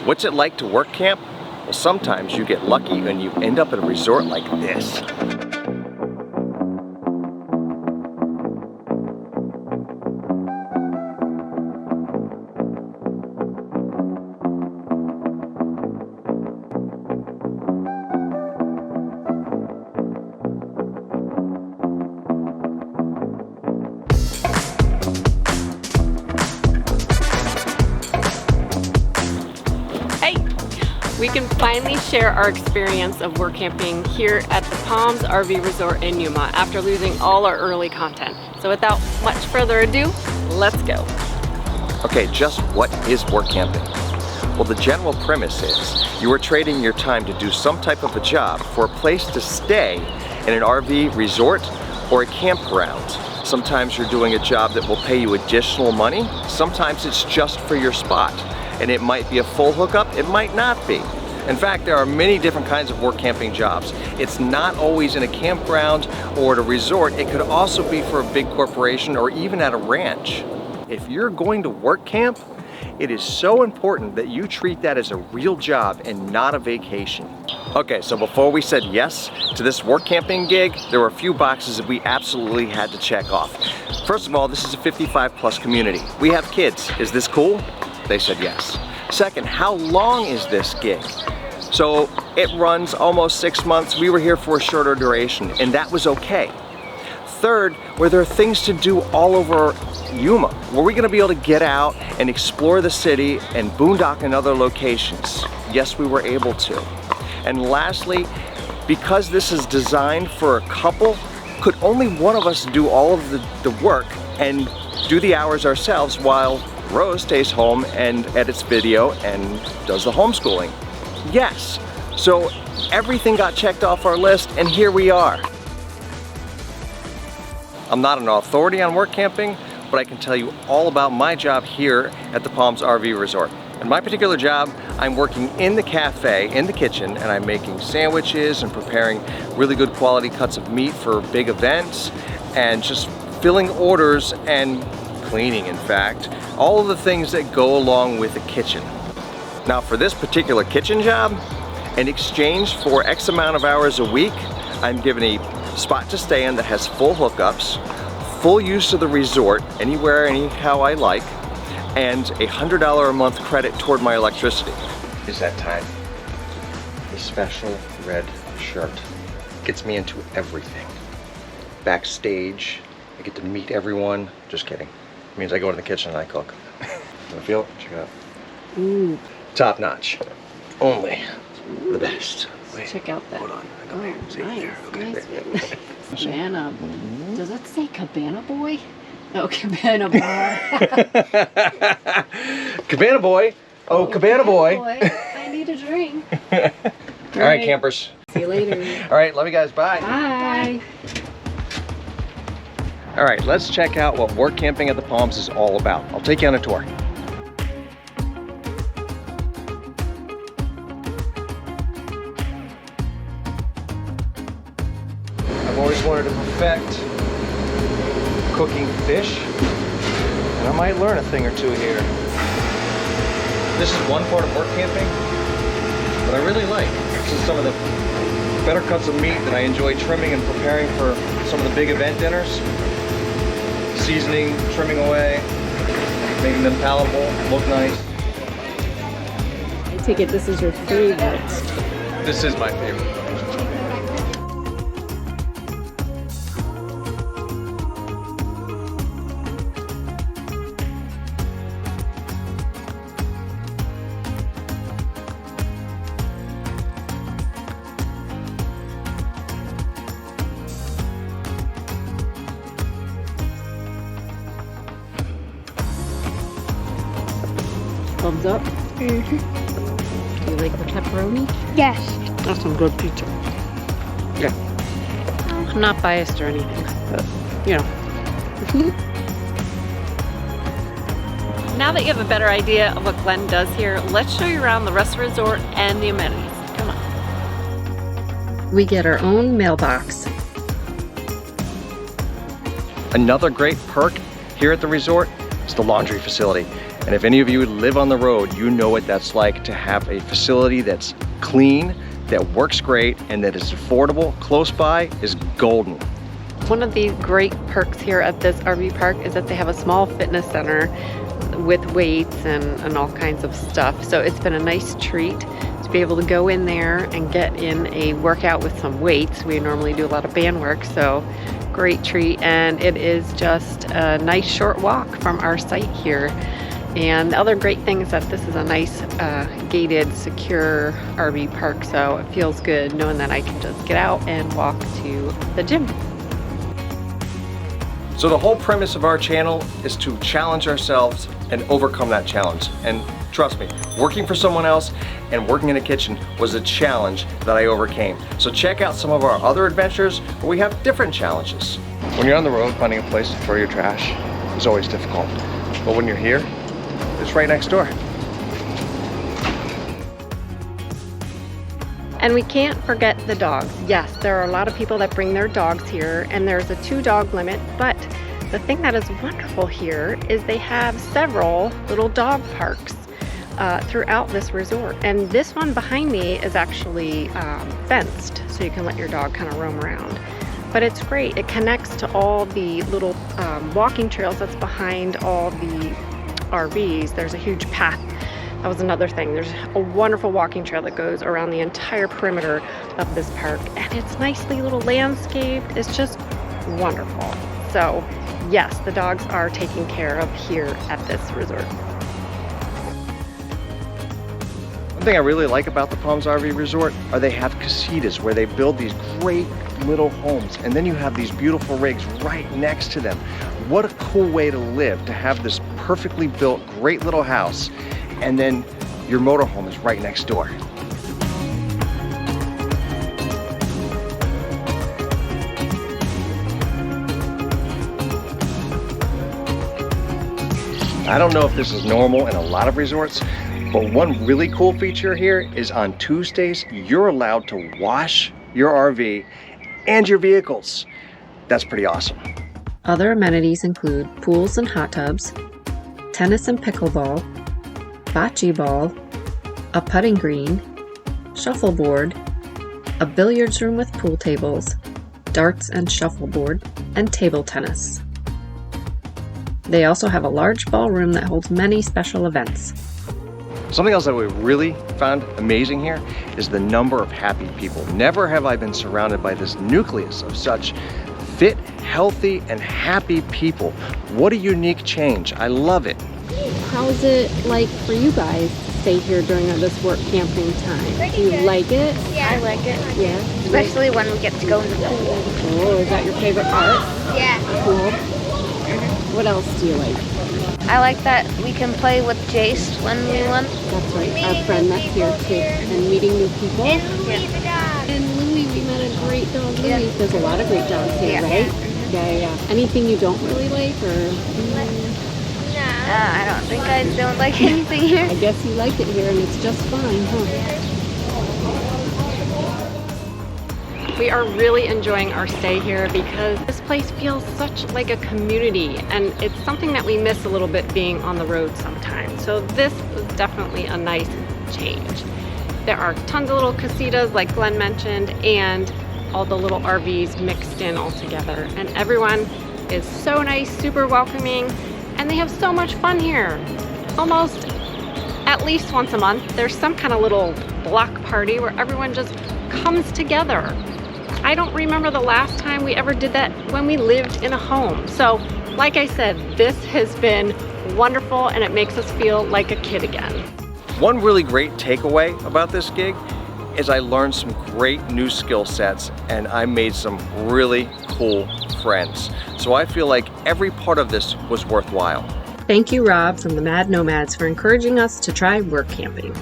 What's it like to work camp? Well, sometimes you get lucky and you end up at a resort like this. We can finally share our experience of work camping here at the Palms RV Resort in Yuma after losing all our early content. So without much further ado, let's go. Okay, just what is work camping? Well, the general premise is you are trading your time to do some type of a job for a place to stay in an RV resort or a campground. Sometimes you're doing a job that will pay you additional money. Sometimes it's just for your spot. And it might be a full hookup, it might not be. In fact, there are many different kinds of work camping jobs. It's not always in a campground or at a resort. It could also be for a big corporation or even at a ranch. If you're going to work camp, it is so important that you treat that as a real job and not a vacation. Okay, so before we said yes to this work camping gig, there were a few boxes that we absolutely had to check off. First of all, this is a 55+ community. We have kids. Is this cool? They said yes. Second, how long is this gig? So it runs almost 6 months. We were here for a shorter duration, and that was okay. Third, were there things to do all over Yuma? Were we gonna be able to get out and explore the city and boondock in other locations? Yes, we were able to. And lastly, because this is designed for a couple, could only one of us do all of the work and do the hours ourselves while Rose stays home and edits video and does the homeschooling? Yes. So everything got checked off our list, and here we are. I'm not an authority on work camping, but I can tell you all about my job here at the Palms RV Resort. In my particular job, I'm working in the cafe, in the kitchen, and I'm making sandwiches and preparing really good quality cuts of meat for big events, and just filling orders and cleaning, in fact, all of the things that go along with a kitchen. Now, for this particular kitchen job, in exchange for X amount of hours a week, I'm given a spot to stay in that has full hookups, full use of the resort, anywhere, anyhow I like, and a $100 a month credit toward my electricity. It's that time. The special red shirt gets me into everything. Backstage, I get to meet everyone. Just kidding. It means I go into the kitchen and I cook. Wanna feel it? Check it out. Ooh. Top notch. Only the best. Wait, check out that. Hold on. Come here. See nice, there. Okay. Nice. Cabana. Does it say Cabana Boy? Oh, Cabana Bar. Cabana Boy. Oh, Cabana Boy. I need a drink. All right, campers. See you later. All right, love you guys. Bye. Bye. All right, let's check out what work camping at the Palms is all about. I'll take you on a tour. I've always wanted to perfect cooking fish, and I might learn a thing or two here. This is one part of work camping, but I really like. This is some of the better cuts of meat that I enjoy trimming and preparing for some of the big event dinners. Seasoning, trimming away, making them palatable, look nice. I take it this is your favorite. This is my favorite. Thumbs up. Mm-hmm. Do you like the pepperoni? Yes. That's some good pizza. Yeah. I'm not biased or anything, but you know. Now that you have a better idea of what Glenn does here, let's show you around the rest of the resort and the amenities. Come on. We get our own mailbox. Another great perk here at the resort is the laundry facility. And if any of you live on the road, you know what that's like to have a facility that's clean, that works great, and that is affordable, close by, is golden. One of the great perks here at this RV park is that they have a small fitness center with weights and all kinds of stuff. So it's been a nice treat to be able to go in there and get in a workout with some weights. We normally do a lot of band work, so great treat. And it is just a nice short walk from our site here. And the other great thing is that this is a nice gated, secure RV park, so it feels good knowing that I can just get out and walk to the gym. So the whole premise of our channel is to challenge ourselves and overcome that challenge. And trust me, working for someone else and working in a kitchen was a challenge that I overcame. So check out some of our other adventures where we have different challenges. When you're on the road, finding a place to throw your trash is always difficult. But when you're here, it's right next door. And we can't forget the dogs. Yes, there are a lot of people that bring their dogs here, and there's a 2-dog limit, but the thing that is wonderful here is they have several little dog parks throughout this resort. And this one behind me is actually fenced, so you can let your dog kind of roam around. But it's great. It connects to all the little walking trails that's behind all the RVs. There's a huge path. That was another thing. There's a wonderful walking trail that goes around the entire perimeter of this park, and it's nicely little landscaped. It's just wonderful. So yes, the dogs are taken care of here at this resort. One thing I really like about the Palms RV Resort are they have casitas where they build these great little homes, and then you have these beautiful rigs right next to them. What a cool way to live, to have this perfectly built, great little house, and then your motorhome is right next door. I don't know if this is normal in a lot of resorts, but one really cool feature here is on Tuesdays, you're allowed to wash your RV and your vehicles. That's pretty awesome. Other amenities include pools and hot tubs, tennis and pickleball, bocce ball, a putting green, shuffleboard, a billiards room with pool tables, darts and shuffleboard, and table tennis. They also have a large ballroom that holds many special events. Something else that we really found amazing here is the number of happy people. Never have I been surrounded by this nucleus of such fit, healthy, and happy people. What a unique change. I love it. How's it like for you guys to stay here during this work camping time? Do you like it? Yeah. I like it. Yeah. Especially when we get to go in the pool. Oh, is that your favorite part? Yeah. Cool. What else do you like? I like that we can play with Jace when we want. That's right, our friend that's here too. And meeting new people. And Louie the dog. And Louie, we met a great dog, Louie. Yeah. There's a lot of great dogs here, Yeah. right? Yeah. Anything you don't really like, or? I don't think I don't like anything here. I guess you like it here, and it's just fine, huh? We are really enjoying our stay here because this place feels such like a community, and it's something that we miss a little bit being on the road sometimes. So this is definitely a nice change. There are tons of little casitas like Glenn mentioned, and all the little RVs mixed in all together, and everyone is so nice, super welcoming, and they have so much fun here. Almost at least once a month there's some kind of little block party where everyone just comes together. I don't remember the last time we ever did that when we lived in a home. So like I said, this has been wonderful, and it makes us feel like a kid again. One really great takeaway about this gig is I learned some great new skill sets, and I made some really cool friends. So I feel like every part of this was worthwhile. Thank you, Rob from the Mad Nomads, for encouraging us to try work camping.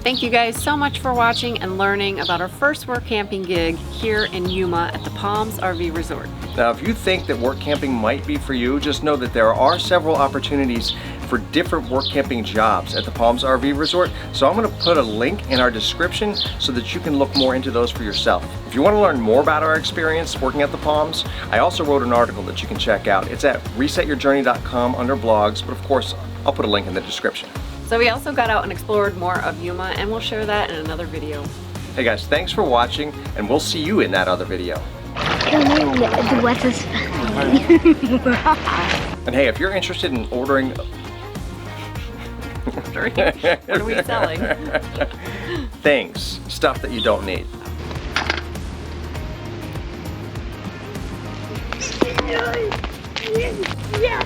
Thank you guys so much for watching and learning about our first work camping gig here in Yuma at the Palms RV Resort. Now, if you think that work camping might be for you, just know that there are several opportunities for different work camping jobs at the Palms RV Resort. So I'm going to put a link in our description so that you can look more into those for yourself. If you want to learn more about our experience working at the Palms, I also wrote an article that you can check out. It's at resetyourjourney.com under blogs, but of course I'll put a link in the description. So we also got out and explored more of Yuma, and we'll share that in another video. Hey guys, thanks for watching, and we'll see you in that other video. What is And hey, if you're interested in ordering... What are we selling? Things, stuff that you don't need. Yeah,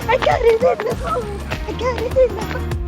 I got it in the hole. I got it in the hole.